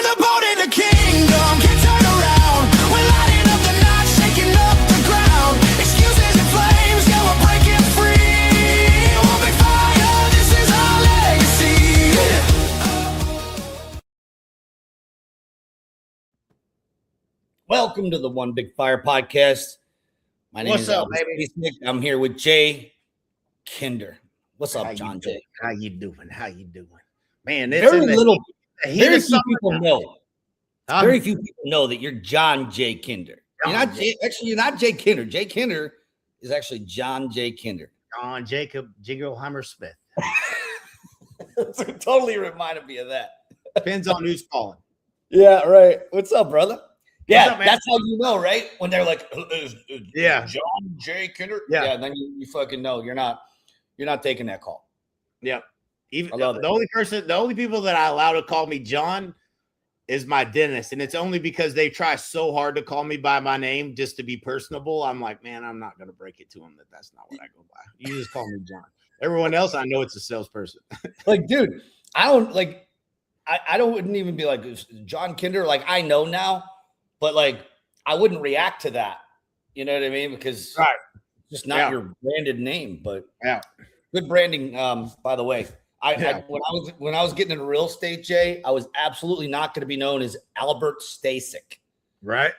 the boat in the kingdom can't turn around. We're lighting up the night, shaking up the ground. Excuses and flames, yeah, we're breaking free. We'll be fire, this is our legacy. Welcome to the One Big Fire podcast. My name is up, baby? I'm here with Jay Kinder. What's up, John Jay? How you doing? How you doing? Man, Very few people know. Huh? Very few people know that you're John J. Kinder. You're not Jay Kinder. Jay Kinder is actually John J. Kinder. John Jacob Jingleheimer Smith. Totally reminded me of that. Depends on who's calling. Yeah, right. What's up, brother? Yeah, up, man? that's how you know, right? When they're like, Yeah. John J. Kinder. Yeah. Then you fucking know you're not taking that call. Yep. Even I love it. the only people that I allow to call me John is my dentist, and it's only because they try so hard to call me by my name just to be personable. I'm like, man, I'm not gonna break it to them that's not what I go by. You just call me John. Everyone else, I know it's a salesperson. Like, dude, I wouldn't even be like John Kinder. Like, I know now, but like, I wouldn't react to that. You know what I mean? Because Right. it's just not your branded name. But Yeah. good branding. By the way, when I was getting into real estate, Jay, I was absolutely not going to be known as Albert Stasek, Right.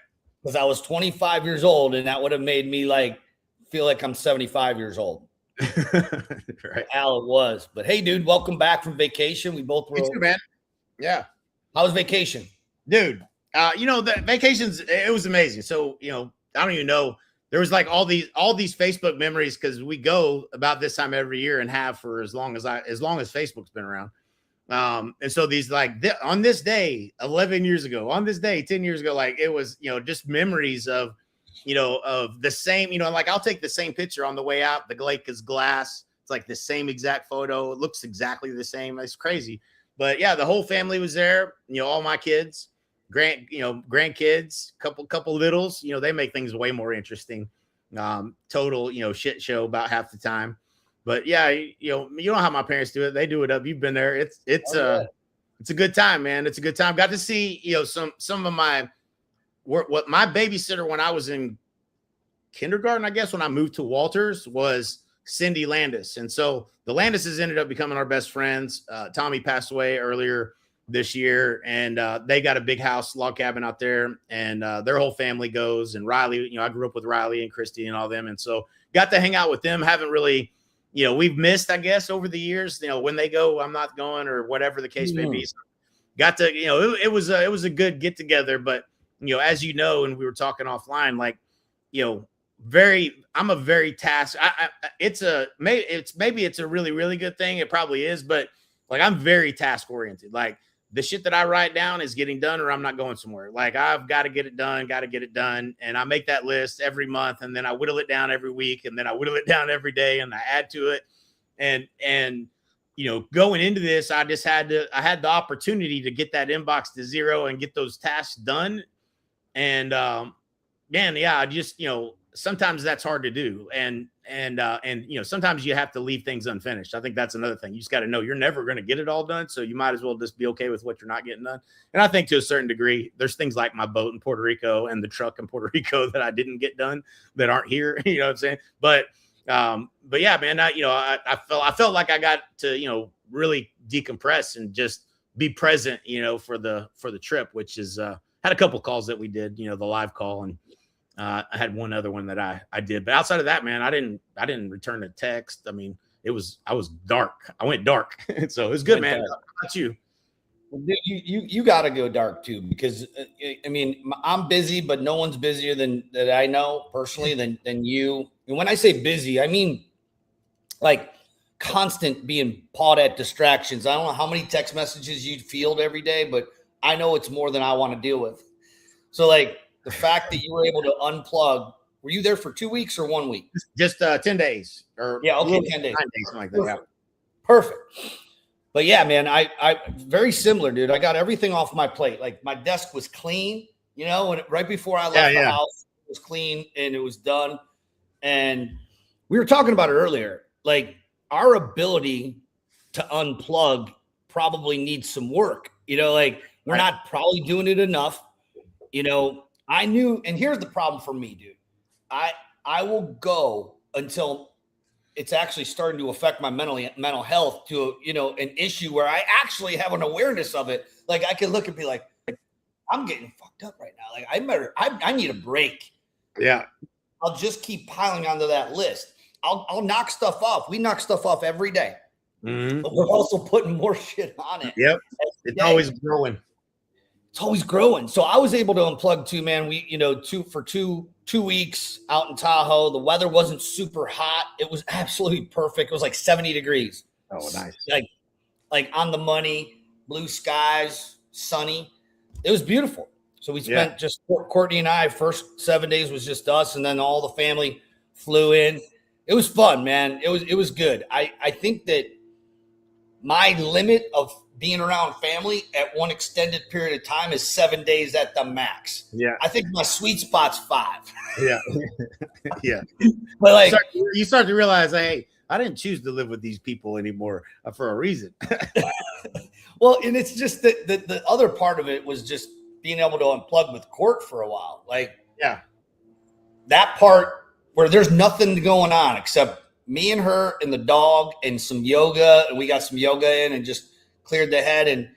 because I was 25 years old, and that would have made me like feel like I'm 75 years old. Right. Al, it was. But hey, dude, welcome back from vacation. We both were. You too, man. Yeah. How was vacation? Dude, the vacations, it was amazing. So, I don't even know. There was like all these Facebook memories because we go about this time every year and have for as long as Facebook's been around. And so these on this day, 11 years ago, on this day, 10 years ago, like it was, just memories of the same, like I'll take the same picture on the way out. The lake is glass. It's like the same exact photo. It looks exactly the same. It's crazy. But yeah, the whole family was there. All my kids. Grandkids, couple littles, they make things way more interesting. Total, shit show about half the time. But yeah, you know how my parents do it. They do it up. You've been there. It's a good time, man. It's a good time. Got to see, some of what my babysitter when I was in kindergarten, I guess, when I moved to Walters was Cindy Landis. And so the Landises ended up becoming our best friends. Tommy passed away earlier this year, and they got a big house, log cabin out there, and their whole family goes. And Riley, I grew up with Riley and Christy and all them, and so got to hang out with them. Haven't really, we've missed, I guess, over the years. When they go, I'm not going, or whatever the case may be. So got to, it was a good get together. But as you know, and we were talking offline, like, I'm a very task. Maybe it's a really, really good thing. It probably is, but like I'm very task oriented. Like, the shit that I write down is getting done or I'm not going somewhere. Like I've got to get it done. And I make that list every month, and then I whittle it down every week, and then I whittle it down every day, and I add to it. And going into this, I had the opportunity to get that inbox to zero and get those tasks done. And I just, sometimes that's hard to do. And sometimes you have to leave things unfinished. I think that's another thing. You just got to know you're never going to get it all done. So you might as well just be okay with what you're not getting done. And I think to a certain degree, there's things like my boat in Puerto Rico and the truck in Puerto Rico that I didn't get done that aren't here. You know what I'm saying? But yeah, man, I felt like I got to, really decompress and just be present, for the trip, which is, had a couple calls that we did, the live call, and I had one other one that I did, but outside of that, man, I didn't return a text. I mean, I was dark. I went dark. So it was good, man. How about you? You got to go dark too, because I mean, I'm busy, but no one's busier that I know personally than you. And when I say busy, I mean like constant being pawed at distractions. I don't know how many text messages you field every day, but I know it's more than I want to deal with. So like, the fact that you were able to unplug, were you there for 2 weeks or 1 week? Just 10 days. Or 10 days. 9 days, something like that. Yeah. Perfect. But yeah, man, I very similar, dude. I got everything off my plate. Like my desk was clean, and right before I left the house, it was clean and it was done. And we were talking about it earlier. Like our ability to unplug probably needs some work. Like We're not probably doing it enough. You know, I knew, and here's the problem for me, dude. I will go until it's actually starting to affect my mental health to, you know, an issue where I actually have an awareness of it. Like I can look and be like, I'm getting fucked up right now. Like I need a break. Yeah. I'll just keep piling onto that list. I'll knock stuff off. We knock stuff off every day, but we're also putting more shit on it. Yep. It's always growing. It's always growing. So I was able to unplug too, man. We, you know, two weeks out in Tahoe. The weather wasn't super hot. It was absolutely perfect. It was like 70 degrees. Oh, nice. Like on the money, blue skies, sunny. It was beautiful. So we spent just Courtney and I, first 7 days was just us, and then all the family flew in. It was fun, man. It was good. I think that my limit of being around family at one extended period of time is 7 days at the max. Yeah. I think my sweet spot's 5. Yeah. Yeah. But like you start to realize, hey, I didn't choose to live with these people anymore for a reason. well, and it's just that the other part of it was just being able to unplug with Court for a while. Like, yeah, that part where there's nothing going on except me and her and the dog and some yoga. And we got some yoga in and just cleared the head. And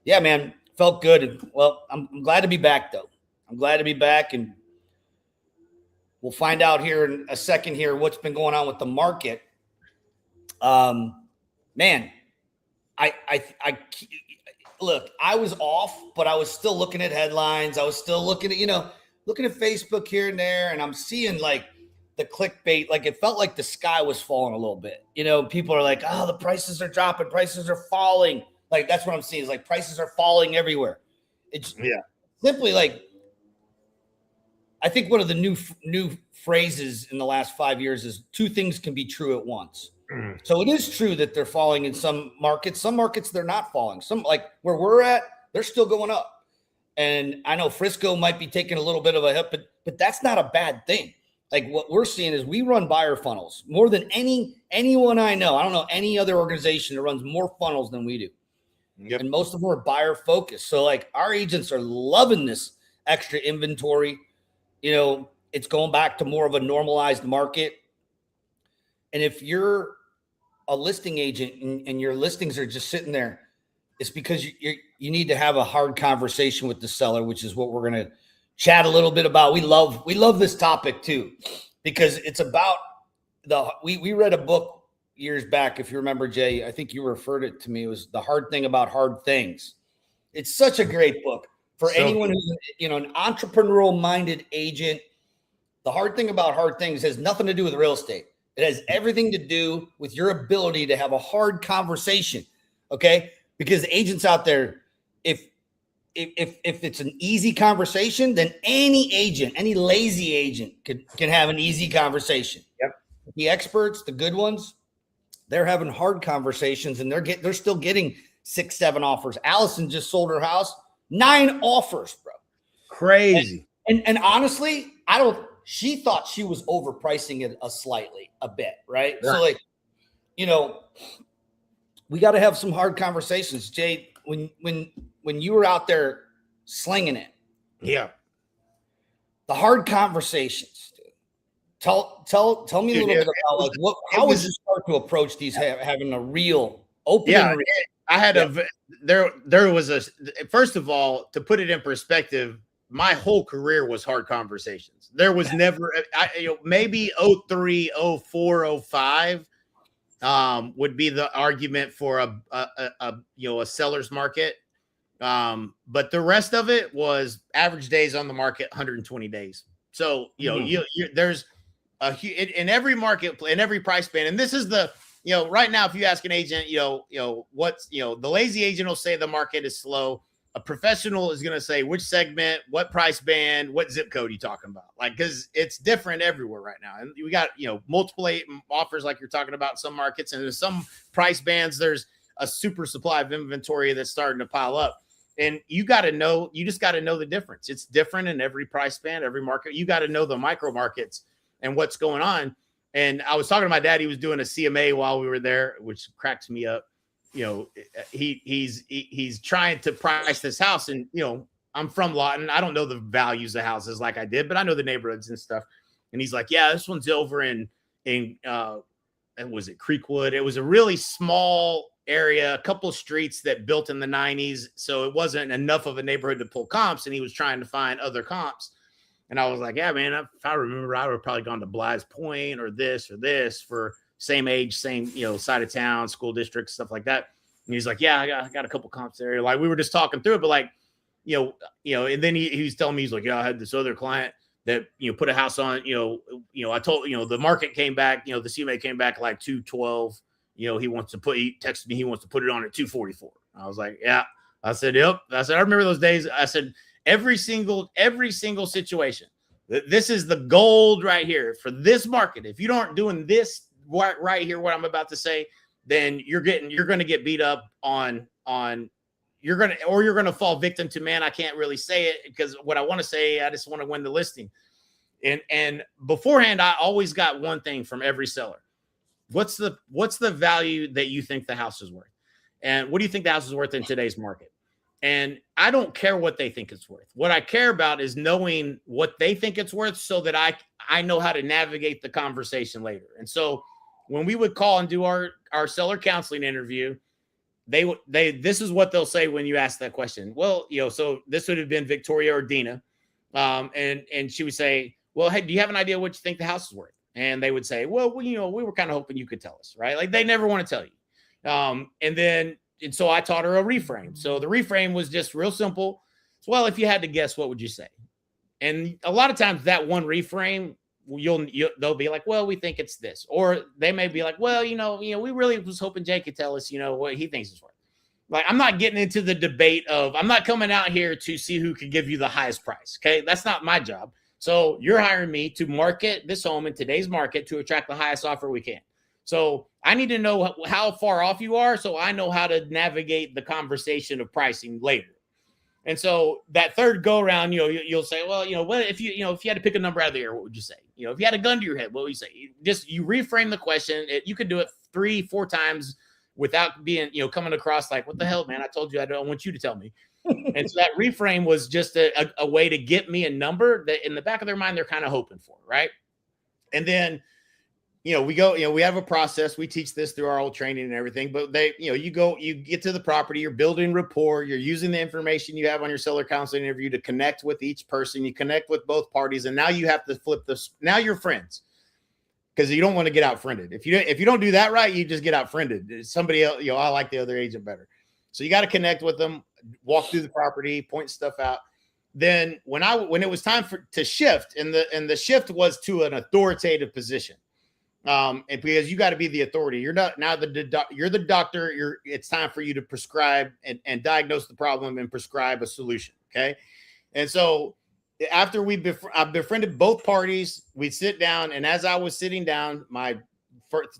yeah, man, felt good. And well, I'm glad to be back though. I'm glad to be back, and we'll find out here in a second here what's been going on with the market. Man, I look, I was off, but I was still looking at headlines. I was still looking at, looking at Facebook here and there, and I'm seeing like the clickbait. Like it felt like the sky was falling a little bit. People are like, oh, the prices are dropping, prices are falling. Like that's what I'm seeing is like prices are falling everywhere. It's simply like, I think one of the new phrases in the last 5 years is two things can be true at once. So it is true that they're falling in some markets. Some markets, they're not falling. Some, like where we're at, they're still going up. And I know Frisco might be taking a little bit of a hit, but that's not a bad thing. Like what we're seeing is we run buyer funnels more than anyone I know. I don't know any other organization that runs more funnels than we do. Yep. And most of them are buyer focused. So like our agents are loving this extra inventory. It's going back to more of a normalized market. And if you're a listing agent and your listings are just sitting there, it's because you need to have a hard conversation with the seller, which is what we're going to chat a little bit about. We love this topic too, because it's about we read a book years back. If you remember, Jay, I think you referred it to me. It was The Hard Thing About Hard Things. It's such a great book for anyone who's, an entrepreneurial minded agent. The hard thing about hard things has nothing to do with real estate. It has everything to do with your ability to have a hard conversation. Okay. Because agents out there, if it's an easy conversation, then any agent, any lazy agent can have an easy conversation. Yep. The experts, the good ones, they're having hard conversations and they're still getting 6-7 offers. Allison just sold her house, 9 offers, bro. Crazy. And honestly, she thought she was overpricing it a bit, right? So like, we got to have some hard conversations. Jay, when you were out there slinging it. Yeah. The hard conversations, dude. Tell me a little bit about like how would you start to approach these having a real open? Yeah. I had there was first of all, to put it in perspective, my whole career was hard conversations. There was never, maybe 03, 04, 05 would be the argument for a seller's market. But the rest of it was average days on the market, 120 days. So, there's in every market, in every price band. And this is right now, if you ask an agent, what's, the lazy agent will say the market is slow. A professional is going to say which segment, what price band, what zip code you talking about? Like, because it's different everywhere right now. And we got, multiple offers like you're talking about in some markets. And in some price bands, there's a super supply of inventory that's starting to pile up. And you just got to know the difference. It's different in every price band, every market. You got to know the micro markets and what's going on. And I was talking to my dad. He was doing a CMA while we were there, which cracks me up. he's trying to price this house, and I'm from Lawton. I don't know the values of houses like I did, but I know the neighborhoods and stuff. And he's like, yeah, this one's over in and was it Creekwood? It was a really small area, a couple of streets that built in the 90s. So it wasn't enough of a neighborhood to pull comps. And he was trying to find other comps. And I was like, yeah, man, if I remember, I would have probably gone to Blythe's Point or this for same age, same, side of town, school district, stuff like that. And he's like, yeah, I got a couple comps there. Like, we were just talking through it, but like, and then he was telling me, he's like, yeah, I had this other client that, put a house on, I told, the market came back, the CMA came back like 212. He texted me, he wants to put it on at 244. I was like, yeah. I said, yep. I said, I remember those days. I said, every single situation. This is the gold right here for this market. If you aren't doing this right here, what I'm about to say, then you're going to get beat up on you're going to fall victim to, man, I can't really say it because what I want to say, I just want to win the listing. And beforehand, I always got one thing from every seller. What's the value that you think the house is worth? And what do you think the house is worth in today's market? And I don't care what they think it's worth. What I care about is knowing what they think it's worth so that I know how to navigate the conversation later. And so when we would call and do our seller counseling interview, this is what they'll say when you ask that question. Well, so this would have been Victoria or Dina. And she would say, well, hey, do you have an idea what you think the house is worth? And they would say, well, we were kind of hoping you could tell us, right? Like, they never want to tell you. And so I taught her a reframe. So the reframe was just real simple. So, well, if you had to guess, what would you say? And a lot of times that one reframe, they'll be like, well, we think it's this. Or they may be like, well, we really was hoping Jay could tell us, what he thinks it's worth. Like, I'm not getting into the debate of, I'm not coming out here to see who can give you the highest price. Okay. That's not my job. So you're hiring me to market this home in today's market to attract the highest offer we can. So I need to know how far off you are so I know how to navigate the conversation of pricing later. And so that third go around, you'll say, well, what if you had to pick a number out of the air, what would you say? If you had a gun to your head, what would you say? You reframe the question. You could do it 3-4 times without being, coming across like, what the hell, man? I told you I don't want you to tell me. And so that reframe was just a way to get me a number that in the back of their mind, they're kind of hoping for. Right. And then, we go, we have a process. We teach this through our old training and everything, but you get to the property, you're building rapport, you're using the information you have on your seller counseling interview to connect with each person. You connect with both parties. And now you have to flip this. Now you're friends because you don't want to get out friended. If you don't do that right, you just get out friended. Somebody else, I like the other agent better. So you got to connect with them, walk through the property, point stuff out. Then when it was time to shift, and the shift was to an authoritative position. And because you got to be the authority, you're not now you're the doctor. It's time for you to prescribe and diagnose the problem and prescribe a solution. Okay. And so after I befriended both parties, we'd sit down. And as I was sitting down, my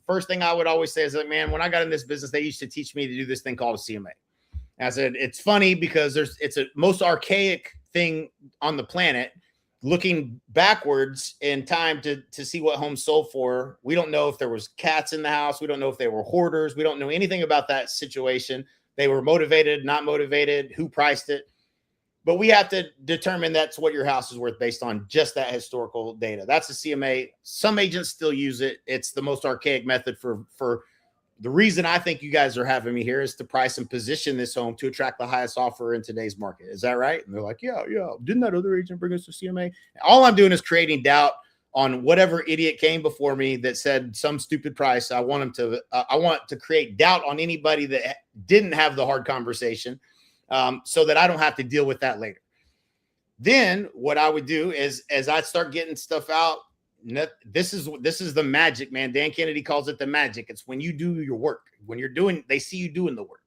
first thing I would always say is like, man, when I got in this business, they used to teach me to do this thing called a CMA. And I said, it's funny because it's a most archaic thing on the planet. Looking backwards in time to see what homes sold for. We don't know if there was cats in the house. We don't know if they were hoarders. We don't know anything about that situation. They were motivated, not motivated, who priced it. But we have to determine that's what your house is worth based on just that historical data. That's the CMA. Some agents still use it. It's the most archaic method for the reason I think you guys are having me here is to price and position this home to attract the highest offer in today's market. Is that right? And they're like, yeah. Didn't that other agent bring us to CMA? All I'm doing is creating doubt on whatever idiot came before me that said some stupid price. I want to create doubt on anybody that didn't have the hard conversation so that I don't have to deal with that later. Then what I would do is as I start getting stuff out, this is the magic, man. Dan Kennedy calls it the magic. It's when you do your work, they see you doing the work,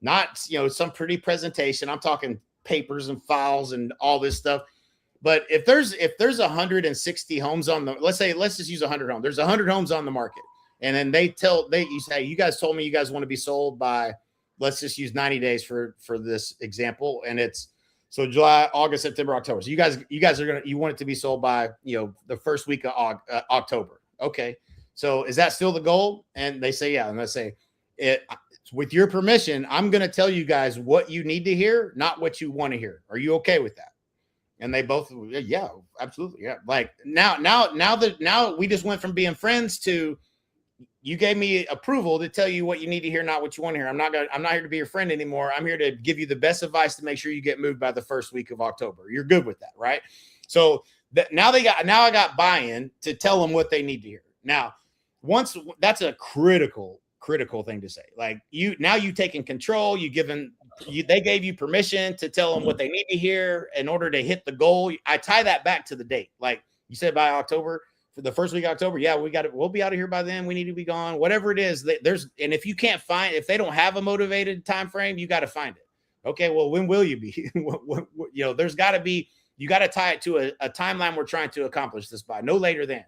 not, some pretty presentation. I'm talking papers and files and all this stuff. But if there's 160 homes on the, let's just use 100 homes. There's 100 homes on the market. And then you say, you guys told me you guys want to be sold by, let's just use 90 days for this example. And it's, so July, August, September, October. So you guys you want it to be sold by, the first week of October. Okay. So is that still the goal? And they say, yeah. And I say, with your permission, I'm going to tell you guys what you need to hear, not what you want to hear. Are you okay with that? And they both, yeah, absolutely. Yeah. Like now we just went from being friends to you gave me approval to tell you what you need to hear, not what you want to hear. I'm not here to be your friend anymore. I'm here to give you the best advice to make sure you get moved by the first week of October. You're good with that, right? So now I got buy-in to tell them what they need to hear. Now, once that's a critical thing to say. Like you taking control, they gave you permission to tell them what they need to hear in order to hit the goal. I tie that back to the date. Like you said, by October, for the first week of October, yeah, we'll be out of here by then. We need to be gone. Whatever it is, and if you can't if they don't have a motivated time frame, you got to find it. Okay, well, when will you be? There's got to be. You got to tie it to a timeline we're trying to accomplish this by, no later than.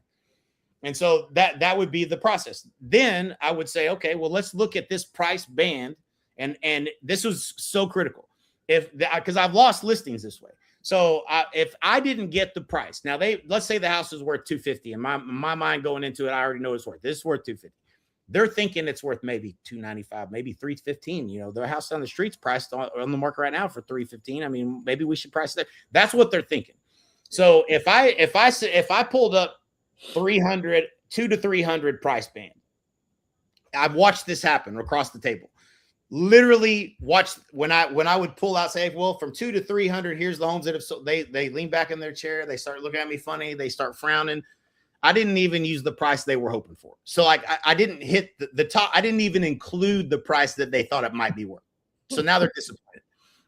And so that would be the process. Then I would say, okay, well, let's look at this price band, and this was so critical, because I've lost listings this way. So if I didn't get the price, now let's say the house is worth $250, and my mind going into it, I already know it's worth. This is worth $250. They're thinking it's worth maybe $295, maybe $315. The house on the street's priced on the market right now for $315. I mean, maybe we should price it. That's what they're thinking. So if I pulled up 2 to 300 price band, I've watched this happen across the table. Literally watched when I would pull out, say, well, from 2 to 300, here's the homes that have sold. They lean back in their chair. They start looking at me funny. They start frowning. I didn't even use the price they were hoping for. So like I didn't hit the top. I didn't even include the price that they thought it might be worth. So now they're disappointed.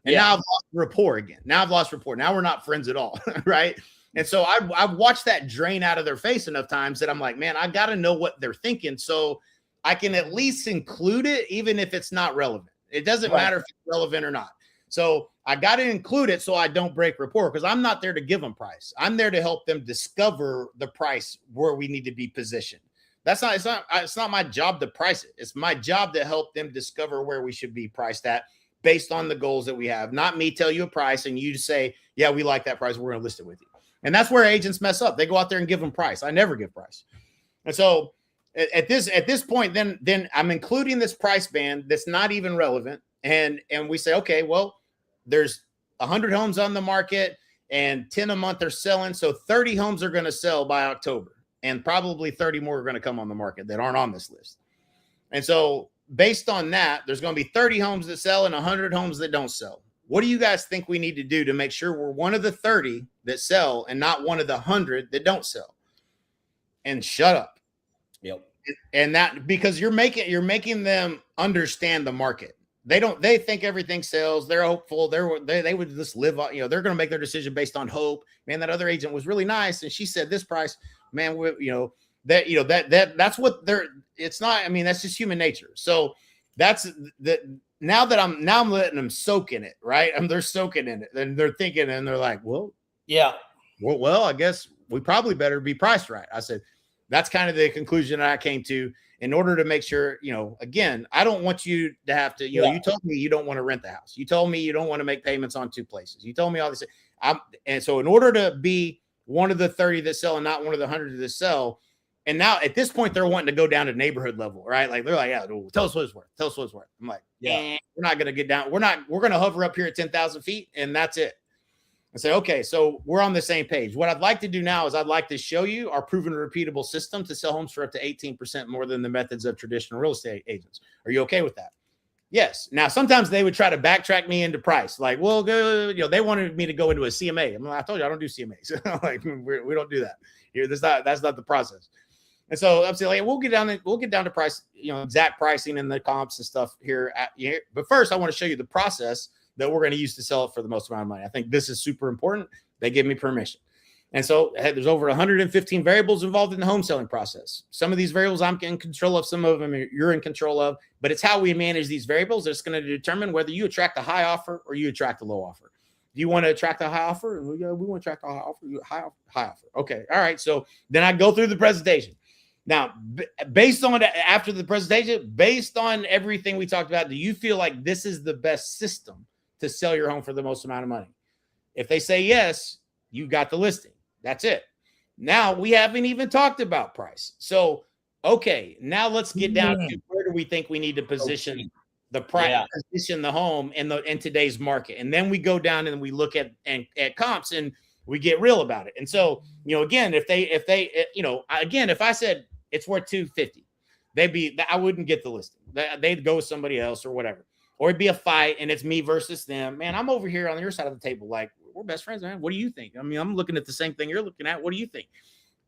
And now I've lost rapport again. Now we're not friends at all. Right. And so I've watched that drain out of their face enough times that I'm like, man, I got to know what they're thinking, so I can at least include it, even if it's not relevant. It doesn't matter if it's relevant or not. So I got to include it so I don't break rapport, because I'm not there to give them price. I'm there to help them discover the price where we need to be positioned. It's not my job to price it. It's my job to help them discover where we should be priced at based on the goals that we have. Not me tell you a price and you say, yeah, we like that price, we're going to list it with you. And that's where agents mess up. They go out there and give them price. I never give price. And so at this point, then I'm including this price band that's not even relevant. And we say, okay, well, there's 100 homes on the market and 10 a month are selling. So 30 homes are going to sell by October, and probably 30 more are going to come on the market that aren't on this list. And so based on that, there's going to be 30 homes that sell and 100 homes that don't sell. What do you guys think we need to do to make sure we're one of the 30 that sell and not one of the 100 that don't sell? And shut up. Yep. And that, because you're making them understand the market. They think everything sells. They're hopeful. They would just live on, they're going to make their decision based on hope. Man, that other agent was really nice, and she said this price. Man, that's what it's not. I mean, that's just human nature. So that's the. Now I'm letting them soak in it, right? They're soaking in it, and they're thinking, and they're like, well, yeah, well, I guess we probably better be priced right. I said, that's kind of the conclusion I came to, in order to make sure, again, I don't want you to have to, you told me you don't want to rent the house. You told me you don't want to make payments on 2 places. You told me all this. And so in order to be one of the 30 that sell and not one of the 100 that sell, and now at this point, they're wanting to go down to neighborhood level, right? Like they're like, yeah, tell us what it's worth. Tell us what it's worth. I'm like, we're not going to get down. We're going to hover up here at 10,000 feet, and that's it. I say, okay, so we're on the same page. What I'd like to do now is I'd like to show you our proven repeatable system to sell homes for up to 18% more than the methods of traditional real estate agents. Are you okay with that? Yes. Now, sometimes they would try to backtrack me into price. Like, well, they wanted me to go into a CMA. I'm like, I told you I don't do CMAs. Like, we don't do that here. That's not the process. And so I'm saying, like, we'll get down to price, exact pricing and the comps and stuff here. But first, I want to show you the process that we're going to use to sell it for the most amount of money. I think this is super important. They give me permission. And so there's over 115 variables involved in the home selling process. Some of these variables I'm in control of. Some of them you're in control of. But it's how we manage these variables that's going to determine whether you attract a high offer or you attract a low offer. Do you want to attract a high offer? We want to attract a high offer. High offer. Okay. All right. So then I go through the presentation. Now, based on after the presentation, based on everything we talked about, do you feel like this is the best system to sell your home for the most amount of money? If they say yes, you got the listing. That's it. Now we haven't even talked about price. So, okay, now let's get down to where do we think we need to position the price, position the home in today's market? And then we go down and we look at comps and we get real about it. And so, again, if they, if I said it's worth 250, I wouldn't get the listing. They'd go with somebody else or whatever, or it'd be a fight and it's me versus them. Man, I'm over here on your side of the table. Like, we're best friends, man. What do you think? I mean, I'm looking at the same thing you're looking at. What do you think?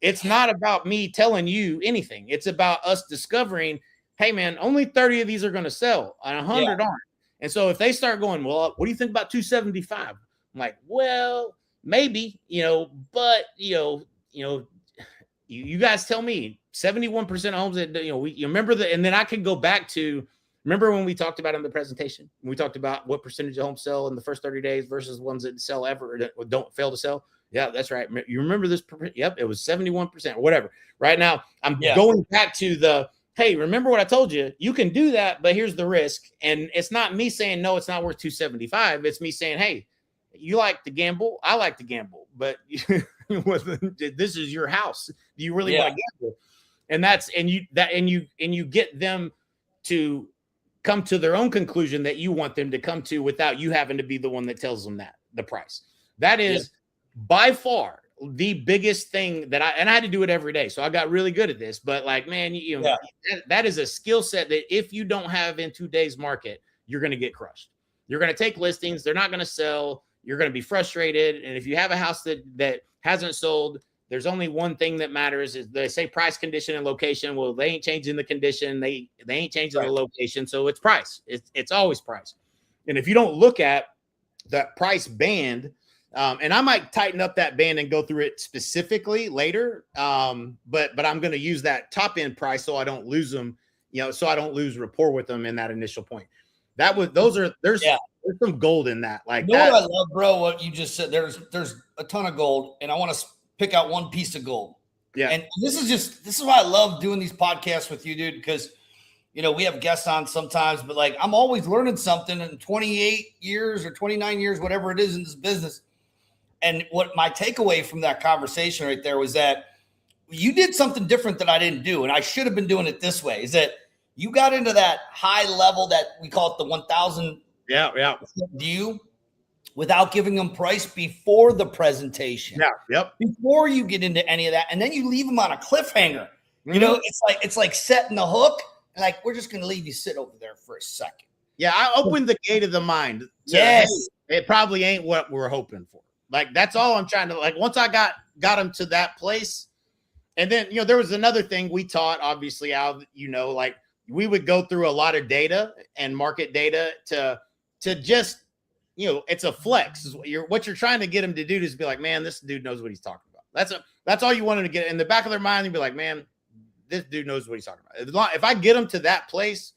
It's not about me telling you anything. It's about us discovering, hey, man, only 30 of these are going to sell and 100 aren't. And so if they start going, well, what do you think about 275? I'm like, well, maybe, but, you guys tell me 71% of homes that, you remember and then I could go back to, remember when we talked about in the presentation, we talked about what percentage of homes sell in the first 30 days versus ones that sell ever or don't fail to sell. Yeah, that's right. You remember this? Yep, it was 71% or whatever. Right now, I'm going back to hey, remember what I told you? You can do that, but here's the risk. And it's not me saying, no, it's not worth 275. It's me saying, hey, you like to gamble. I like to gamble, but this is your house. Do you really want to gamble? And you get them to come to their own conclusion that you want them to come to without you having to be the one that tells them the price. That is by far the biggest thing that I had to do it every day. So I got really good at this, but like, man, that is a skill set that if you don't have in today's market, you're going to get crushed. You're going to take listings. They're not going to sell. You're going to be frustrated. And if you have a house that hasn't sold, there's only one thing that matters is they say price, condition, and location. Well, they ain't changing the condition. They ain't changing the location. So it's price. It's always price. And if you don't look at that price band, and I might tighten up that band and go through it specifically later. But I'm going to use that top end price so I don't lose them, so I don't lose rapport with them in that initial point. There's some gold in that. Like, what I love, bro, what you just said, there's a ton of gold, and I want to pick out one piece of gold. Yeah. And this is why I love doing these podcasts with you, dude, because we have guests on sometimes, but like, I'm always learning something in 28 years or 29 years, whatever it is in this business. And what my takeaway from that conversation right there was that you did something different that I didn't do. And I should have been doing it this way, is that you got into that high level that we call it the 1,000 view without giving them price before the presentation. Yeah. Yep. Before you get into any of that. And then you leave them on a cliffhanger. Mm-hmm. It's like setting the hook. Like, we're just going to leave you sit over there for a second. Yeah. I opened the gate of the mind. Yes. It probably ain't what we're hoping for. Like, that's all I'm trying to, like, once I got them to that place. And then, there was another thing we taught, obviously, Al, like, we would go through a lot of data and market data to just, it's a flex. What you're trying to get them to do is be like, man, this dude knows what he's talking about. That's all you wanted to get in the back of their mind. And be like, man, this dude knows what he's talking about. If I get them to that place,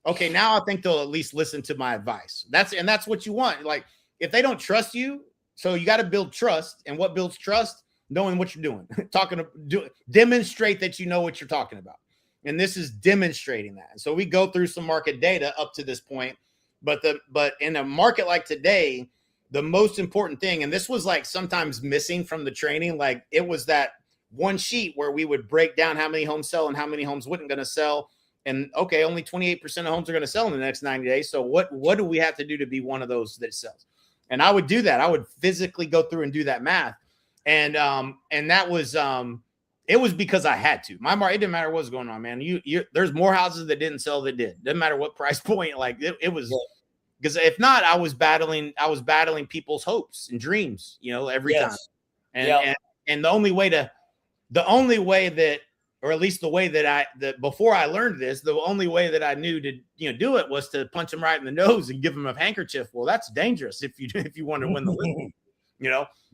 okay, now I think they'll at least listen to my advice. That's what you want. Like, if they don't trust you, so you got to build trust. And what builds trust? Knowing what you're doing, demonstrate that you know what you're talking about. And this is demonstrating that. So we go through some market data up to this point, but in a market like today, the most important thing, and this was like sometimes missing from the training, like it was that one sheet where we would break down how many homes sell and how many homes wouldn't going to sell. And okay, only 28% of homes are going to sell in the next 90 days. So what do we have to do to be one of those that sells? And I would do that. I would physically go through and do that math. And that was, it was because I had to. It didn't matter what was going on, man. There's more houses that didn't sell that did. Didn't matter what price point. Like it was, because if not, I was battling people's hopes and dreams, every time. And the only way that, or at least the way that before I learned this, the only way that I knew to, do it was to punch them right in the nose and give them a handkerchief. Well, that's dangerous if you want to win the league,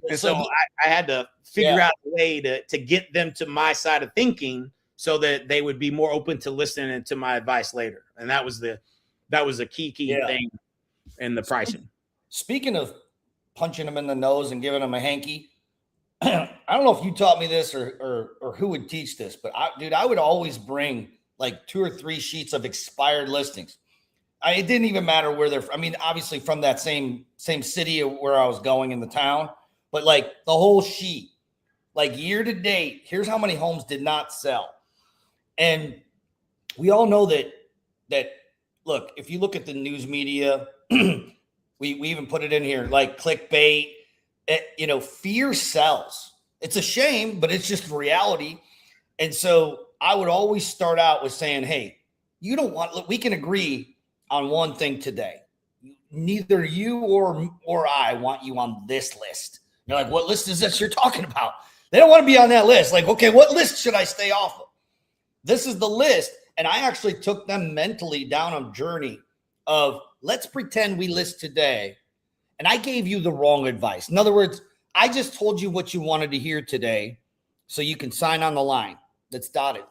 And so I had to figure out a way to get them to my side of thinking so that they would be more open to listening to my advice later. And that was a key thing in the pricing. Speaking of punching them in the nose and giving them a hanky, I don't know if you taught me this or who would teach this, but I would always bring like 2 or 3 sheets of expired listings. It didn't even matter where they're. I mean, obviously from that same city where I was going in the town, but like the whole sheet, like year to date, here's how many homes did not sell. And we all know that that look, if you look at the news media, we even put it in here, like clickbait, fear sells. It's a shame, but it's just reality. And so I would always start out with saying, hey, we can agree on one thing today. Neither you or I want you on this list. You're like, what list is this you're talking about? They don't want to be on that list. Like, okay, what list should I stay off of? This is the list. And I actually took them mentally down a journey of let's pretend we list today. And I gave you the wrong advice. In other words, I just told you what you wanted to hear today so you can sign on the line that's dotted.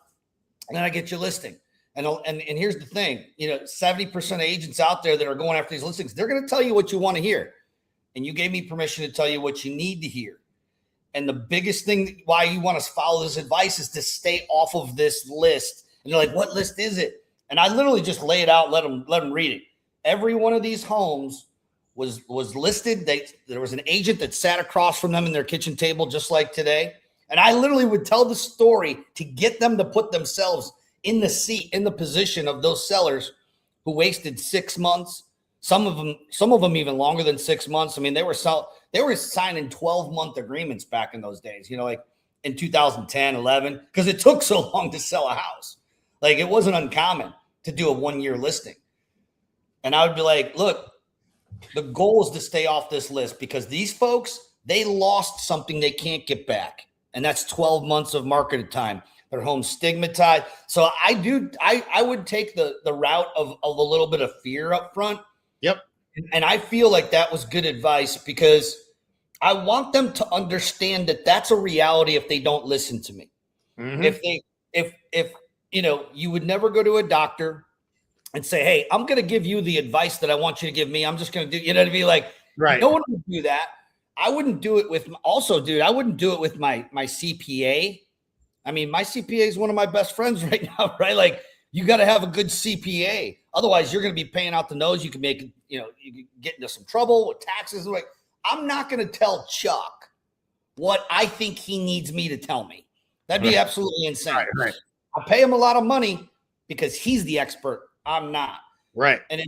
And then I get your listing. And here's the thing, 70% of agents out there that are going after these listings, they're going to tell you what you want to hear. And you gave me permission to tell you what you need to hear. And the biggest thing why you want to follow this advice is to stay off of this list. And you're like, what list is it? And I literally just lay it out, let them read it. Every one of these homes was listed. There was an agent that sat across from them in their kitchen table, just like today. And I literally would tell the story to get them to put themselves in the seat, in the position of those sellers who wasted 6 months. Some of them even longer than 6 months. I mean, they were signing 12-month agreements back in those days, like in 2010, 11, because it took so long to sell a house. Like it wasn't uncommon to do a 1-year listing. And I would be like, look, the goal is to stay off this list because these folks, they lost something they can't get back. And that's 12 months of marketed time. Their home stigmatized. So I would take the route of a little bit of fear up front. Yep. And I feel like that was good advice because I want them to understand that that's a reality if they don't listen to me. Mm-hmm. If you would never go to a doctor and say, hey, I'm going to give you the advice that I want you to give me. I'm just going to do, to be like, right. No one would do that. I wouldn't do it with I wouldn't do it with my CPA. I mean, my CPA is one of my best friends right now, right? Like you got to have a good CPA. Otherwise you're going to be paying out the nose. You can make, you can get into some trouble with taxes. Like I'm not going to tell Chuck what I think he needs me to tell me. That'd be absolutely insane. Right. I pay him a lot of money because he's the expert. I'm not. Right. And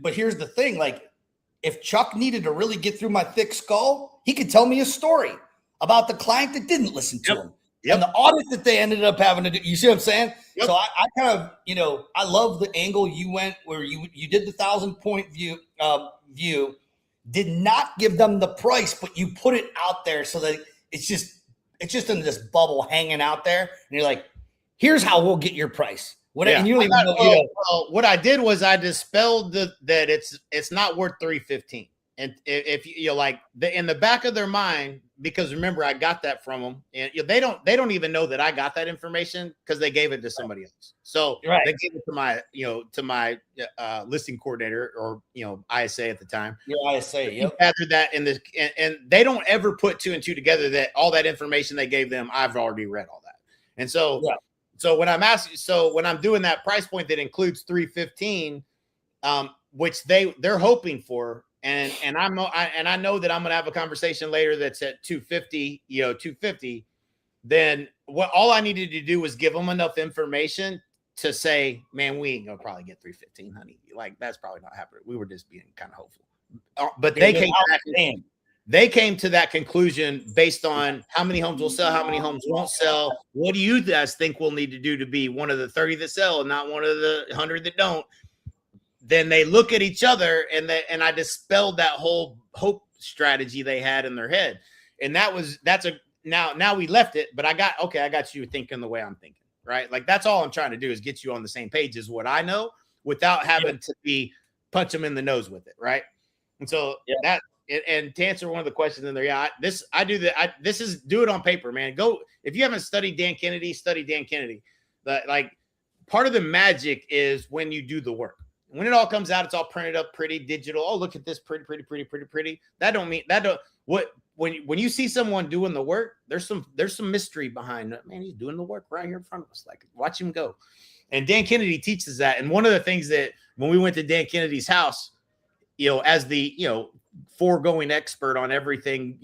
but here's the thing. Like if Chuck needed to really get through my thick skull, he could tell me a story about the client that didn't listen to him and the audit that they ended up having to do. You see what I'm saying? Yep. So I kind of, I love the angle you went where you did the 1,000-point view, did not give them the price, but you put it out there so that it's just in this bubble hanging out there. And you're like, here's how we'll get your price. And you don't even know, what I did was I dispelled that it's not worth $315. And if you like in the back of their mind, because remember I got that from them, and they don't even know that I got that information because they gave it to somebody else. So they gave it to my listing coordinator or ISA at the time. Your ISA, yep. After that, and they don't ever put 2 and 2 together that all that information they gave them, I've already read all that. And so so when I'm doing that price point that includes $315, which they're hoping for. And I know that I'm going to have a conversation later that's at 250, 250. Then all I needed to do was give them enough information to say, man, we ain't going to probably get 315, honey. Like that's probably not happening. We were just being kind of hopeful. But they came to that conclusion based on how many homes will sell, how many homes won't sell. What do you guys think we'll need to do to be one of the 30 that sell and not one of the 100 that don't? Then they look at each other and I dispelled that whole hope strategy they had in their head. And now we left it, but I got you thinking the way I'm thinking, right? Like that's all I'm trying to do is get you on the same page as what I know without having to punch them in the nose with it. Right. And so and to answer one of the questions in there, this is do it on paper, man. Go, if you haven't studied Dan Kennedy, study Dan Kennedy. Like part of the magic is when you do the work. When it all comes out, it's all printed up, pretty digital. Oh, look at this, pretty. When you see someone doing the work, there's some mystery behind it. Man, he's doing the work right here in front of us. Like, watch him go. And Dan Kennedy teaches that. And one of the things that when we went to Dan Kennedy's house, as the foregoing expert on everything,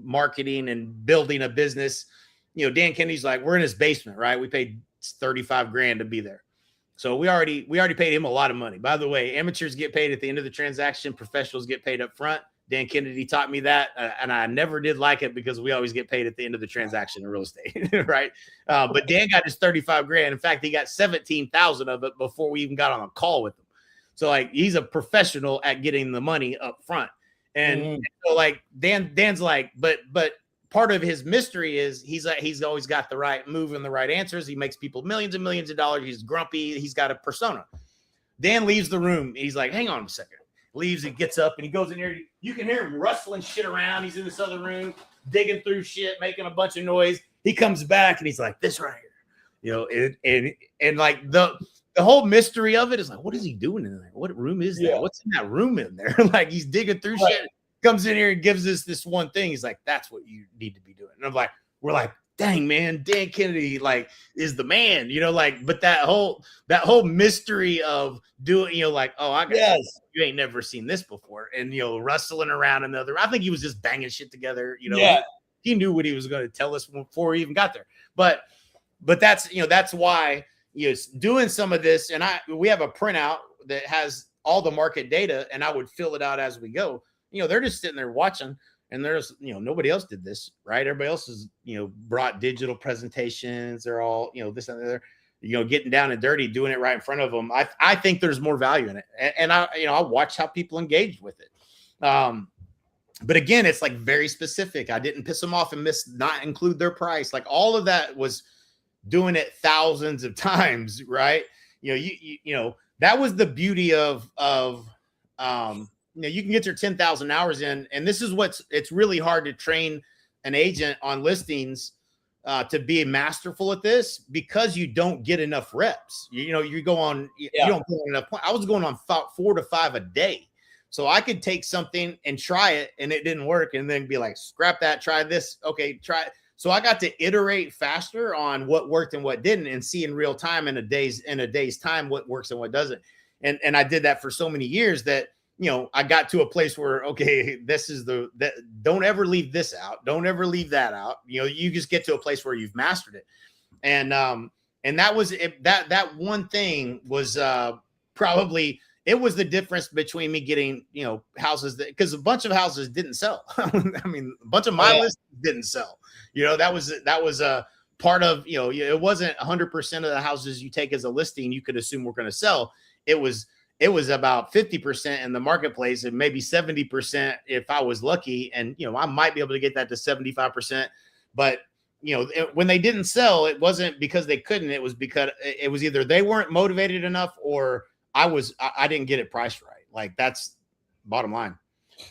marketing and building a business, Dan Kennedy's like, we're in his basement, right? We paid $35,000 to be there. So we already paid him a lot of money. By the way, amateurs get paid at the end of the transaction. Professionals get paid up front. Dan Kennedy taught me that, and I never did like it because we always get paid at the end of the transaction in real estate, right? But Dan got his 35 grand. In fact, he got 17,000 of it before we even got on a call with him. So like he's a professional at getting the money up front. And so like Dan's like, but part of his mystery is he's always got the right move and the right answers. He makes people millions and millions of dollars. He's grumpy. He's got a persona. Dan leaves the room. He's like, hang on a second. Leaves, he gets up and he goes in there. You can hear him rustling shit around. He's in this other room, digging through shit, making a bunch of noise. He comes back and he's like, this right here, and like the whole mystery of it is like, what is he doing in there? What room is that? What's in that room in there? Like he's digging through shit, comes in here and gives us this one thing. He's like, that's what you need to be doing. And I'm like, we're like, dang, man, Dan Kennedy like is the man, like, but that whole mystery of doing, like, oh, I got you ain't never seen this before. And, rustling around another, I think he was just banging shit together. He knew what he was going to tell us before he even got there. But that's, that's why, doing some of this. And we have a printout that has all the market data and I would fill it out as we go. They're just sitting there watching. And there's, nobody else did this, right? Everybody else is, brought digital presentations. They're all, this and the other, getting down and dirty, doing it right in front of them. I think there's more value in it. And I watch how people engage with it. But again, it's like very specific. I didn't piss them off and not include their price. Like all of that was doing it thousands of times, right? That was the beauty of you can get your 10,000 hours in, and this is it's really hard to train an agent on listings to be masterful at this because you don't get enough reps. You don't go on enough. I was going on 4 to 5 a day. So I could take something and try it and it didn't work and then be like, scrap that, try this. Okay, try it. So I got to iterate faster on what worked and what didn't and see in real time in a day's time what works and what doesn't. And I did that for so many years that I got to a place where, okay, don't ever leave this out. Don't ever leave that out. You just get to a place where you've mastered it. And that was it. That one thing was probably, it was the difference between me getting, houses because a bunch of houses didn't sell. I mean, a bunch of my listings didn't sell. That was a part of, it wasn't 100% of the houses you take as a listing you could assume were going to sell. It was about 50% in the marketplace and maybe 70% if I was lucky. And, I might be able to get that to 75%. But, when they didn't sell, it wasn't because they couldn't. It was because it was either they weren't motivated enough or I didn't get it priced right. Like that's bottom line.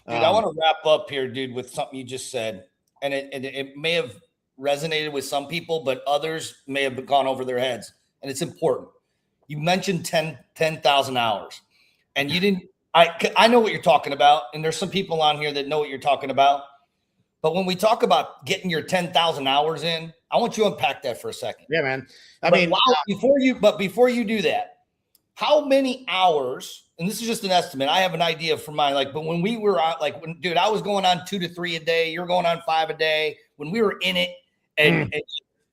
Dude, I want to wrap up here, dude, with something you just said. And it may have resonated with some people, but others may have gone over their heads. And it's important. You mentioned 10,000 hours and you didn't, I know what you're talking about. And there's some people on here that know what you're talking about. But when we talk about getting your 10,000 hours in, I want you to unpack that for a second. Yeah, man. Before you do that, how many hours, and this is just an estimate. I have an idea for mine. But when we were out, dude, I was going on 2 to 3 a day. You're going on 5 a day when we were in it and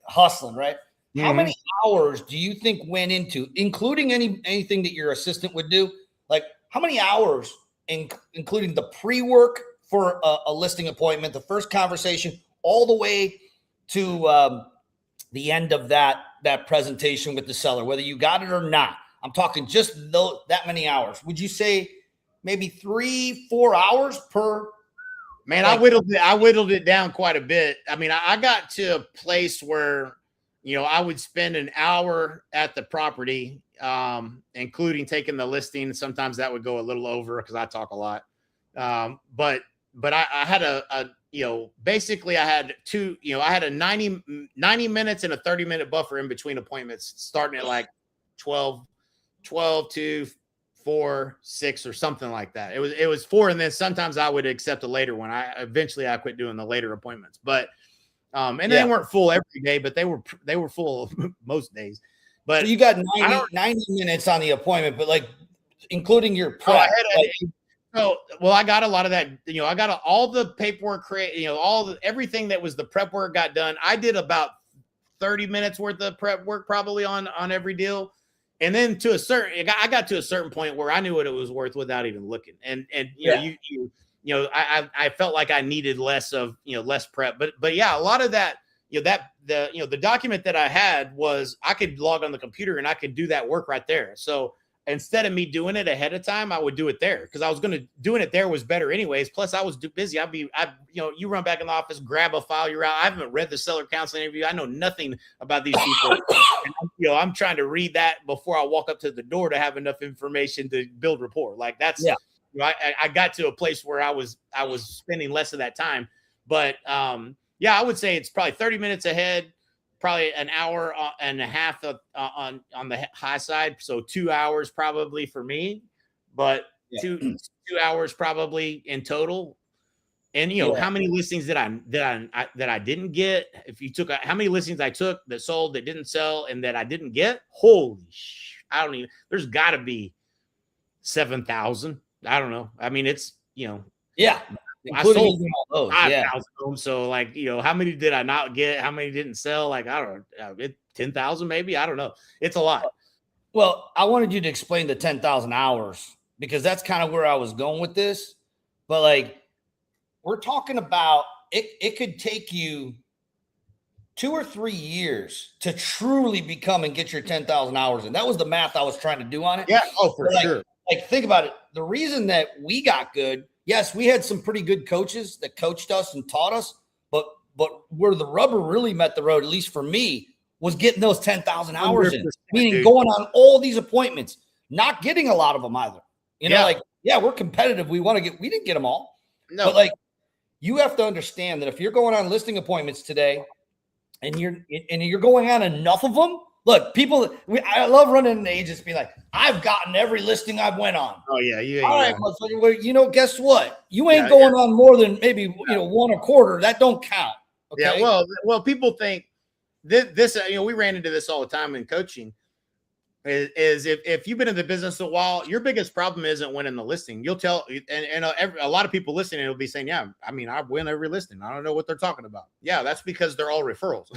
hustling, right? How many hours do you think went into, including anything that your assistant would do? Like how many hours, including the pre-work for a listing appointment, the first conversation, all the way to the end of that presentation with the seller, whether you got it or not? I'm talking just that many hours. Would you say maybe 3-4 hours per? Man, I whittled it down quite a bit. I mean, I got to a place where I would spend an hour at the property, including taking the listing. Sometimes that would go a little over because I talk a lot. But I had basically I had I had a 90 minutes and a 30-minute buffer in between appointments, starting at like 12 to 4, 6 or something like that. It was 4. And then sometimes I would accept a later one. Eventually I quit doing the later appointments, but they weren't full every day, but they were full most days. But so you got 90 minutes on the appointment, but including your prep. I got a lot of that. I got all the paperwork everything that was the prep work got done. I did about 30 minutes worth of prep work probably on every deal. And then I got to a certain point where I knew what it was worth without even looking. And you know, I felt like I needed less prep. But yeah, a lot of that, the document that I had was I could log on the computer and I could do that work right there. So instead of me doing it ahead of time, I would do it there because I was doing it there was better anyways. Plus I was busy. You run back in the office, grab a file, you're out. I haven't read the seller counseling interview. I know nothing about these people. And I'm trying to read that before I walk up to the door to have enough information to build rapport. Like that's, I got to a place where I was spending less of that time, but I would say it's probably 30 minutes ahead, probably an hour and a half on the high side. So 2 hours probably for me, but 2 hours probably in total. And how many listings that I didn't get? If you took how many listings I took that sold, that didn't sell, and that I didn't get, holy I don't even. There's got to be 7,000. I don't know. I mean, it's I sold all those, 5,000 homes. So like, how many did I not get? How many didn't sell? Like, I don't know, 10,000 maybe. I don't know. It's a lot. Well, I wanted you to explain the 10,000 hours because that's kind of where I was going with this. But like, we're talking about it could take you 2 or 3 years to truly become and get your 10,000 hours in. That was the math I was trying to do on it. Yeah. Oh, for sure. Like, think about it. The reason that we got good, yes, we had some pretty good coaches that coached us and taught us, but where the rubber really met the road, at least for me, was getting those 10,000 hours in, meaning going on all these appointments, not getting a lot of them either. We're competitive. We didn't get them all. No. But like, you have to understand that if you're going on listing appointments today and you're going on enough of them, look, I love running into agents being like, I've gotten every listing I've went on. Oh yeah. All right, well, guess what? You ain't going on more than maybe one a quarter. That don't count. Okay? Yeah. Well, people think this. We ran into this all the time in coaching. Is if you've been in the business a while, your biggest problem isn't winning the listing. You'll tell, and a lot of people listening will be saying, "Yeah, I mean, I win every listing. I don't know what they're talking about." Yeah, that's because they're all referrals.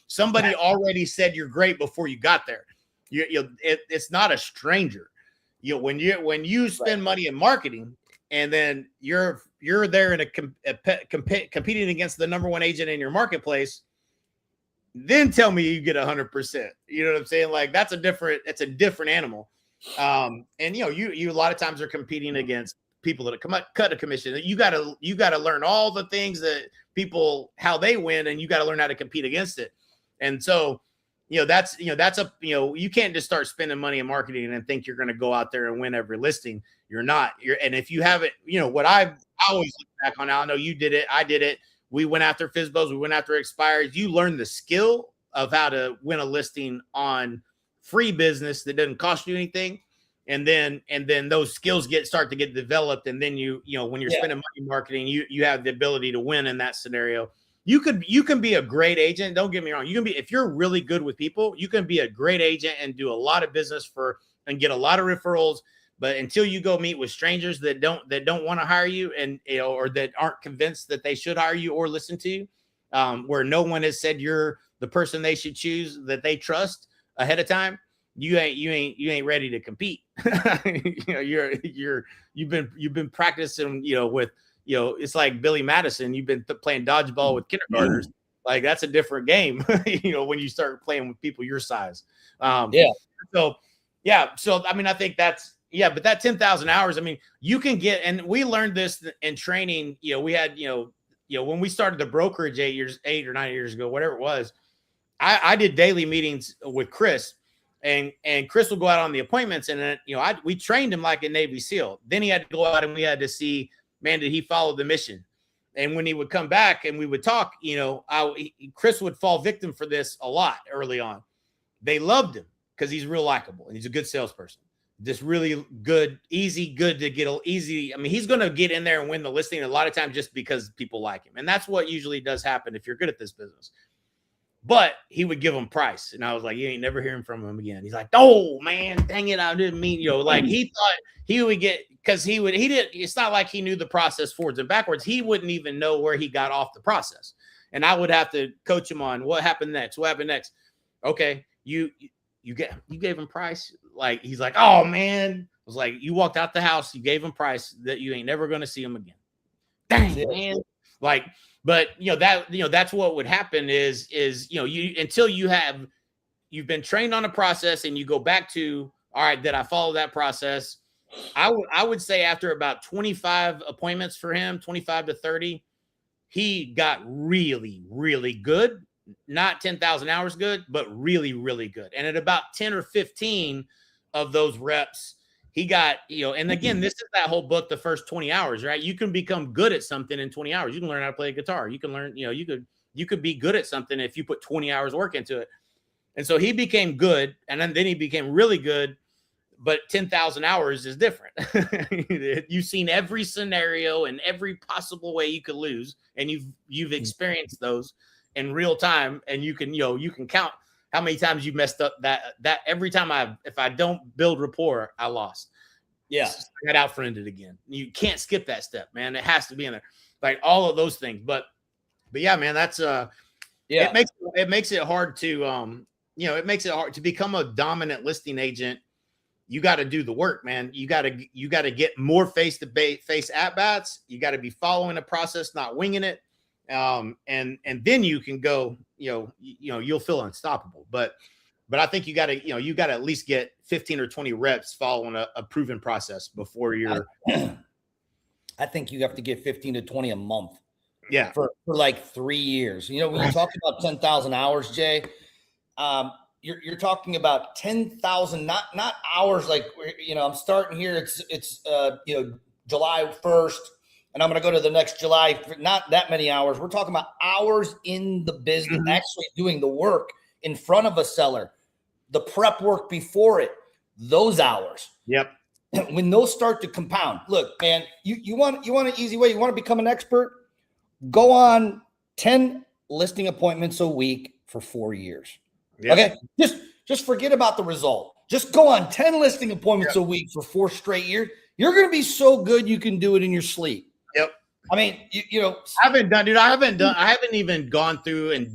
Somebody already said you're great before you got there. It's not a stranger. When you spend money in marketing, and then you're there in competing against the number one agent in your marketplace. Then tell me you get 100%. You know what I'm saying? Like it's a different animal. And you a lot of times are competing against people that cut a commission. You gotta learn all the things that people, how they win, and you got to learn how to compete against it. And so, you can't just start spending money in marketing and think you're going to go out there and win every listing. You're not. And if you have it, what I always look back on, I know you did it. I did it. We went after FSBOs. We went after expires. You learn the skill of how to win a listing on free business that doesn't cost you anything. And then those skills start to get developed. And then when you're spending money marketing, you have the ability to win in that scenario. You can be a great agent. Don't get me wrong. If you're really good with people, you can be a great agent and do a lot of business and get a lot of referrals. But until you go meet with strangers that don't want to hire you or that aren't convinced that they should hire you or listen to you, where no one has said you're the person they should choose that they trust ahead of time, you ain't ready to compete. You've been practicing with it's like Billy Madison. You've been playing dodgeball with kindergartners. Like that's a different game. When you start playing with people your size. So I mean I think that's. Yeah, but that 10,000 hours, I mean, you can get, and we learned this in training. We had, when we started the brokerage 8 or 9 years ago, whatever it was, I did daily meetings with Chris, and Chris would go out on the appointments, and then, we trained him like a Navy SEAL. Then he had to go out and we had to see, man, did he follow the mission? And when he would come back and we would talk, Chris would fall victim for this a lot early on. They loved him because he's real likable and he's a good salesperson. Just really good, good to get easy. I mean, he's going to get in there and win the listing a lot of times just because people like him. And that's what usually does happen if you're good at this business. But he would give him price. And I was like, you ain't never hearing from him again. He's like, oh man, dang it. I didn't mean, like he thought he would get, because it's not like he knew the process forwards and backwards. He wouldn't even know where he got off the process. And I would have to coach him on what happened next. Okay. you gave him price. Like, he's like, oh man. I was like, you walked out the house, you gave him price that you ain't never going to see him again. Dang, man. Like, but that's what would happen is, you, until you've been trained on a process and you go back to, all right, did I follow that process? I would say after about 25 appointments for him, 25 to 30, he got really, really good. Not 10,000 hours good, but really, really good. And at about 10 or 15 of those reps, he got, and again, this is that whole book, The First 20 Hours, right? You can become good at something in 20 hours. You can learn how to play a guitar. You can learn, you could be good at something if you put 20 hours work into it. And so he became good, and then he became really good, but 10,000 hours is different. You've seen every scenario and every possible way you could lose, and you've experienced those in real time, and you can count how many times you messed up that every time if I don't build rapport, I lost. Yeah. I got outfriended again. You can't skip that step, man. It has to be in there. Like all of those things. But yeah, man, that's it makes it hard to it makes it hard to become a dominant listing agent. You got to do the work, man. You got to get more face-to-face at-bats. You got to be following a process, not winging it. And then you can go, you'll feel unstoppable. But I think you got to at least get 15 or 20 reps following a proven process before you're. I think you have to get 15 to 20 a month. Yeah. For like 3 years. When you talk about 10,000 hours, Jay, you're talking about 10,000, not hours. Like, I'm starting here. It's July 1st. And I'm going to go to the next July for not that many hours. We're talking about hours in the business, actually doing the work in front of a seller, the prep work before it, those hours. Yep. When those start to compound, look, man, you want an easy way. You want to become an expert? Go on 10 listing appointments a week for 4 years. Yep. Okay. Just forget about the result. Just go on 10 listing appointments a week for 4 straight years. You're going to be so good you can do it in your sleep. Yep. I mean, I haven't even gone through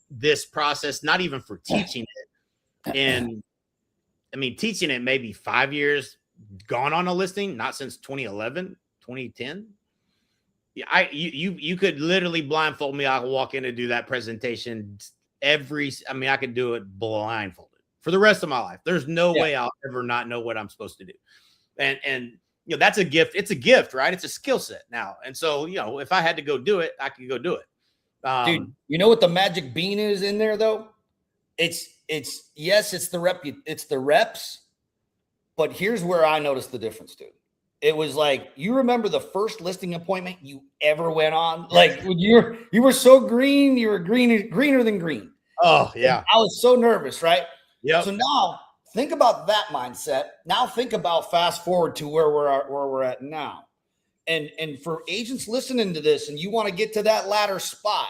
this process, not even for teaching it. And I mean, teaching it maybe 5 years, gone on a listing, not since 2011, 2010. Yeah, you could literally blindfold me. I could walk in and do that presentation I could do it blindfolded for the rest of my life. There's no way I'll ever not know what I'm supposed to do. And that's a gift. It's a gift, right? It's a skill set now. And so, if I had to go do it, I could go do it. Dude, you know what the magic bean is in there though? It's the reps, but here's where I noticed the difference, dude. It was like, you remember the first listing appointment you ever went on? Like when you were so green, you were greener than green. Oh yeah. And I was so nervous, right? Yeah. So now think about that mindset. Now think about fast forward to where we're at now. And for agents listening to this and you want to get to that latter spot,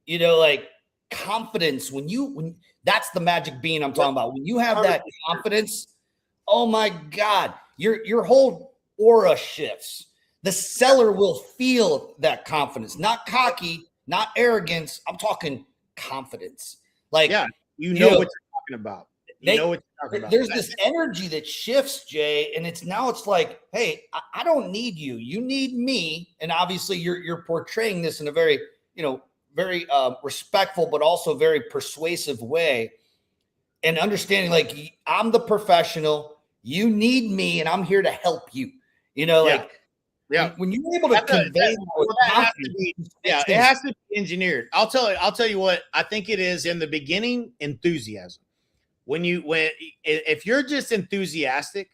like confidence, when that's the magic bean I'm talking about. When you have that confidence, oh my God, your whole aura shifts. The seller will feel that confidence, not cocky, not arrogance. I'm talking confidence. Like, what you're talking about. There's this energy that shifts, Jay, and it's like, hey, I don't need you. You need me. And obviously you're portraying this in a very, very respectful, but also very persuasive way. And understanding, like, I'm the professional. You need me, and I'm here to help you. When you're able to convey it has to be engineered. I'll tell you what I think it is in the beginning. Enthusiasm. If you're just enthusiastic,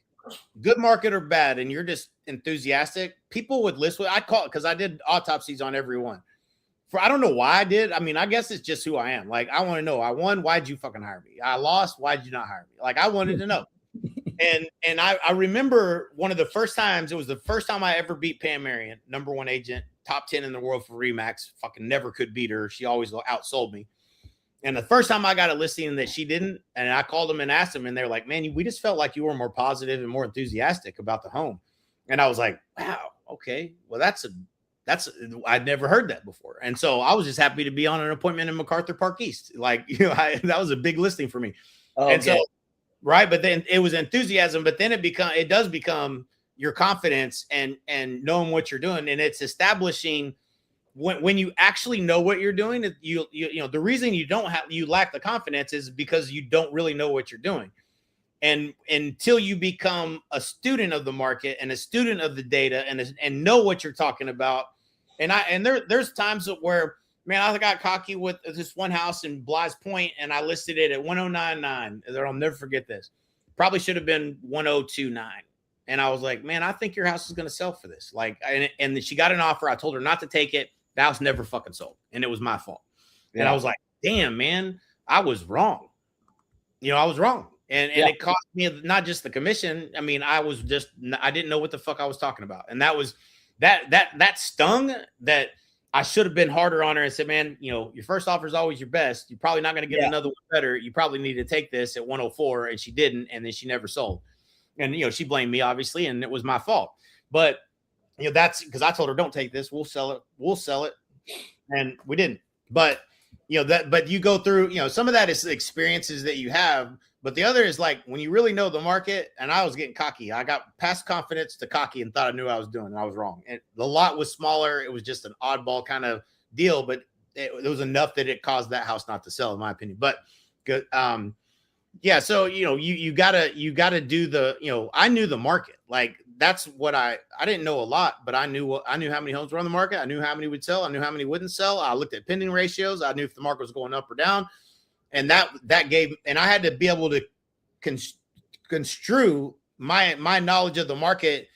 good market or bad, and you're just enthusiastic, people would list. I call it because I did autopsies on everyone. I don't know why I did. I mean, I guess it's just who I am. Like, I want to know. I won. Why'd you fucking hire me? I lost. Why'd you not hire me? Like, I wanted to know. And I remember one of the first times, it was the first time I ever beat Pam Marion, #1 agent, top 10 in the world for Remax. Fucking never could beat her. She always outsold me. And the first time I got a listing that she didn't, and I called them and asked them, and they're like, man, we just felt like you were more positive and more enthusiastic about the home. And I was like, wow, okay. Well, I'd never heard that before. And so I was just happy to be on an appointment in MacArthur Park East. Like, that was a big listing for me. And so, Okay. right. But then it was enthusiasm, but then it does become your confidence and knowing what you're doing. And it's establishing when you actually know what you're doing, you know, the reason you lack the confidence is because you don't really know what you're doing. And until you become a student of the market and a student of the data and know what you're talking about. And there's times where, man, I got cocky with this one house in Bly's Point and I listed it at 1099. I'll never forget this. Probably should have been 1029. And I was like, man, I think your house is going to sell for this. Like, and she got an offer. I told her not to take it. The house never fucking sold. And it was my fault. Yeah. And I was like, damn, man, I was wrong. You know, I was wrong. And it cost me not just the commission. I mean, I didn't know what the fuck I was talking about. And that was that stung that I should have been harder on her and said, man, you know, your first offer is always your best. You're probably not going to get another one better. You probably need to take this at 104. And she didn't. And then she never sold. And, you know, she blamed me, obviously, and it was my fault. But, you know, that's because I told her, don't take this. We'll sell it. We'll sell it. And we didn't. But, you know, but you go through, you know, some of that is experiences that you have. But the other is like when you really know the market, and I was getting cocky. I got past confidence to cocky and thought I knew what I was doing, and I was wrong. And the lot was smaller. It was just an oddball kind of deal, but it was enough that it caused that house not to sell, in my opinion. But good. Yeah, so you know, you gotta do the, you know, I knew the market. Like that's what I didn't know a lot, but I knew how many homes were on the market. I knew how many would sell. I knew how many wouldn't sell. I looked at pending ratios. I knew if the market was going up or down, and that gave. And I had to be able to construe my knowledge of the market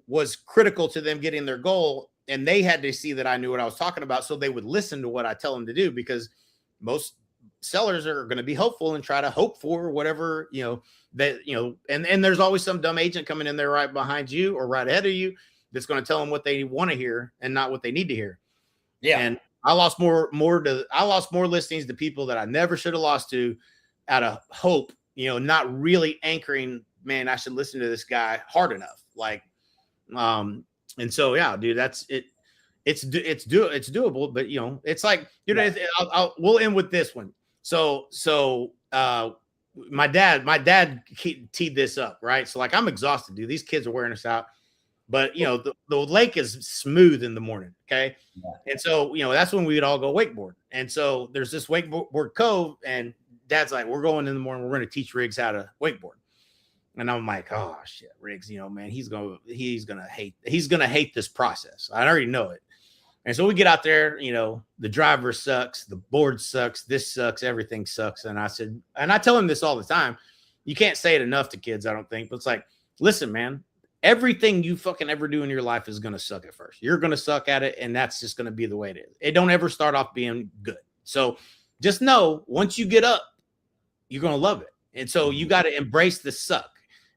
was critical to them getting their goal, and they had to see that I knew what I was talking about, so they would listen to what I tell them to do, because most sellers are going to be hopeful and try to hope for whatever, you know, that, you know, and there's always some dumb agent coming in there right behind you or right ahead of you that's going to tell them what they want to hear and not what they need to hear. Yeah. And I lost more listings to people that I never should have lost to out of hope, you know, not really anchoring, man, I should listen to this guy hard enough. Like, and so, yeah, dude, that's it. It's doable, but you know, it's like, you know, we'll end with this one. So my dad teed this up, right? So like, I'm exhausted, dude. These kids are wearing us out, but you know, the lake is smooth in the morning. Okay. Yeah. And so, you know, that's when we would all go wakeboard. And so there's this wakeboard cove, and dad's like, we're going in the morning. We're going to teach Riggs how to wakeboard. And I'm like, oh shit, Riggs, you know, man, he's gonna hate this process. I already know it. And so we get out there, you know, the driver sucks, the board sucks, this sucks, everything sucks. And I said, and I tell him this all the time. You can't say it enough to kids, I don't think, but it's like, listen, man, everything you fucking ever do in your life is going to suck at first. You're going to suck at it, and that's just going to be the way it is. It don't ever start off being good. So just know, once you get up, you're going to love it. And so you got to embrace the suck.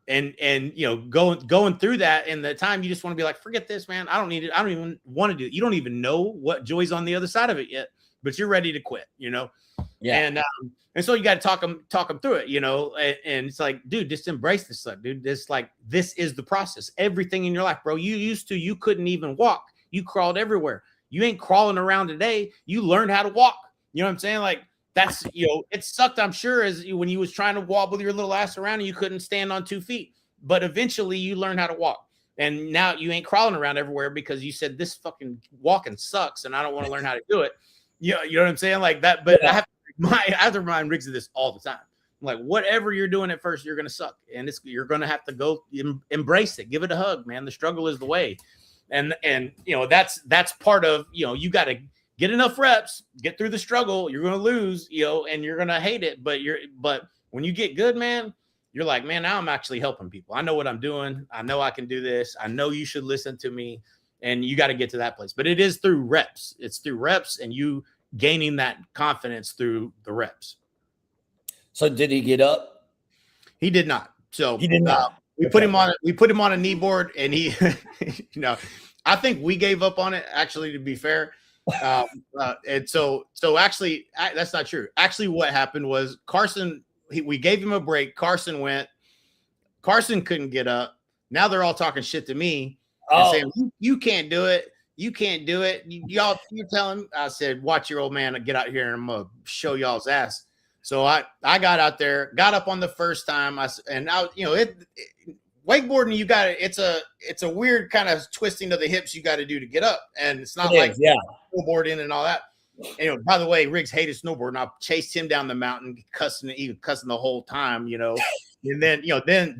And you know, going through that, and the time you just want to be like, forget this, man. I don't need it. I don't even want to do it. You don't even know what joy's on the other side of it yet, but you're ready to quit, you know? Yeah. And so you got to talk them through it, you know? And it's like, dude, just embrace this stuff, dude. This is the process. Everything in your life, bro. You couldn't even walk. You crawled everywhere. You ain't crawling around today. You learned how to walk. You know what I'm saying? Like, that's, you know, it sucked, I'm sure, as when you was trying to wobble your little ass around and you couldn't stand on 2 feet. But eventually you learned how to walk. And now you ain't crawling around everywhere because you said this fucking walking sucks and I don't want to learn how to do it. You know what I'm saying? Like that. But yeah. I have to remind Riggs of this all the time. Like, whatever you're doing at first, you're going to suck. And you're going to have to go embrace it. Give it a hug, man. The struggle is the way. And you know, that's part of, you know, you got to get enough reps, get through the struggle. You're going to lose, you know, and you're going to hate it. But when you get good, man, you're like, man, now I'm actually helping people. I know what I'm doing. I know I can do this. I know you should listen to me. And you got to get to that place. But it is through reps. It's through reps and you gaining that confidence through the reps. So did he get up? He did not. So he did not. We put him on a knee board, and he, you know, I think we gave up on it, actually, to be fair. And so actually, that's not true. Actually, what happened was Carson, we gave him a break. Carson couldn't get up. Now they're all talking shit to me and saying, you can't do it. You can't do it. You're telling, I said, watch your old man get out here and I'm going to show y'all's ass. So I got out there, got up on the first time. Wakeboarding, you got it. It's a weird kind of twisting of the hips you got to do to get up, and it's not like snowboarding and all that. And, by the way, Riggs hated snowboarding. I chased him down the mountain, cussing the whole time, And then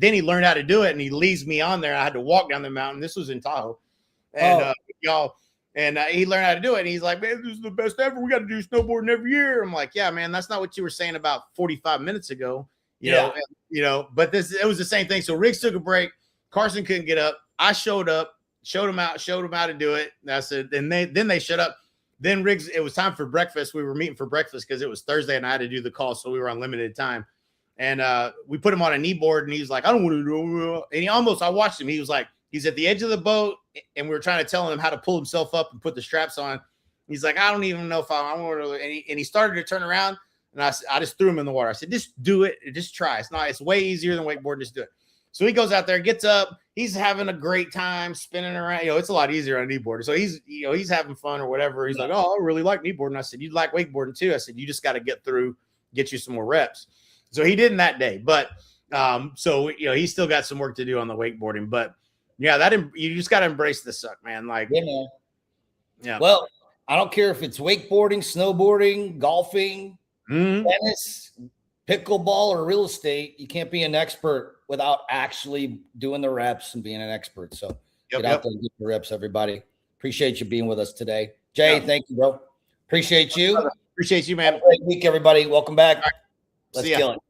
then he learned how to do it, and he leaves me on there. I had to walk down the mountain. This was in Tahoe, and he learned how to do it. And he's like, "Man, this is the best ever. We got to do snowboarding every year." I'm like, "Yeah, man, that's not what you were saying about 45 minutes ago." You know, but it was the same thing. So Riggs took a break. Carson couldn't get up. I showed up, showed him how to do it. That's it. And then they shut up. Then Riggs, it was time for breakfast. We were meeting for breakfast because it was Thursday and I had to do the call. So we were on limited time. And we put him on a knee board and he was like, "I don't want to do it." And I watched him. He was like, he's at the edge of the boat and we were trying to tell him how to pull himself up and put the straps on. He's like, "I don't even know if I want to." And he started to turn around. And I just threw him in the water. I said, "Just do it. Just try. It's way easier than wakeboarding. Just do it." So he goes out there, gets up. He's having a great time spinning around. It's a lot easier on a kneeboarder. So he's having fun or whatever. He's like, "Oh, I really like kneeboarding." I said, "You'd like wakeboarding too." I said, "You just got to get you some more reps." So he didn't that day, but he's still got some work to do on the wakeboarding. But yeah, you just got to embrace the suck, man. Like, yeah. Well, I don't care if it's wakeboarding, snowboarding, golfing, tennis, pickleball, or real estate. You can't be an expert without actually doing the reps and being an expert. So get out there and get the reps, everybody. Appreciate you being with us today. Jay, thank you, bro. Appreciate you. Appreciate you, man. Have a great week, everybody. Welcome back. Right. Let's kill it.